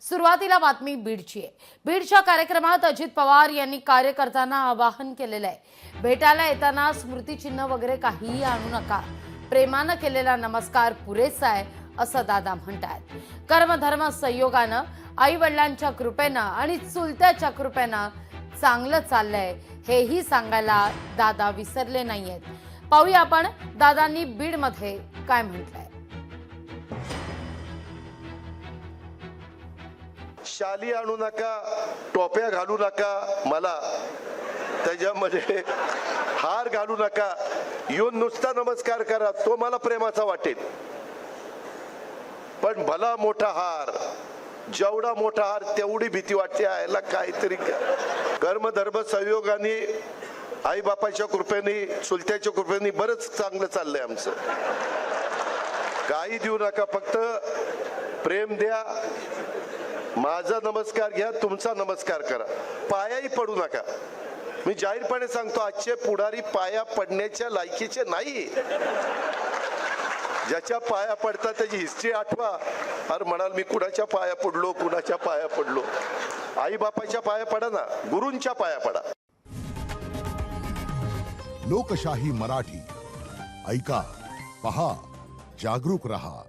सुरुवातीला बातमी बीडची आहे। बीडच्या कार्यक्रमात अजित पवार यांनी कार्यकर्त्यांना आवाहन केलेलं आहे, भेटायला येताना स्मृतिचिन्ह वगैरे काहीही आणू नका, प्रेमानं केलेला नमस्कार पुरेसा आहे असं दादा म्हणतात। कर्मधर्म संयोगानं, आई वडिलांच्या कृपेनं आणि चुलत्याच्या कृपेनं चांगलं चाललंय हेही सांगायला दादा विसरले नाहीयेत। पाहूया आपण दादांनी बीडमध्ये काय म्हटलंय। शाली आणू नका, टोप्या घालू नका, मला त्याच्यामध्ये हार घालू नका, येऊन नुसता नमस्कार करा, तो मला प्रेमाचा वाटेल। पण भला मोठा हार, जेवढा मोठा हार तेवढी भीती वाटते याला काहीतरी कर्मधर्म संयोगाने, आई बापाच्या कृपेने, चुलत्याच्या कृपेने बरंच चांगलं चाललंय आमचं। काही देऊ नका, फक्त प्रेम द्या, माझा नमस्कार घ्या, तुमचा नमस्कार करा, पायाही पडू नका। मी जाहीरपणे सांगतो, आजचे पुढारी पाया पडण्याच्या लायकीचे नाही। ज्याच्या पाया पडतात त्याची हिस्ट्री आठवा। अरे म्हणाल मी कुणाच्या पाया पडलो, कुणाच्या पाया पडलो। आई बापाच्या पाया पडा ना, गुरूंच्या पाया पडा। लोकशाही मराठी ऐका, पहा, जागरूक रहा।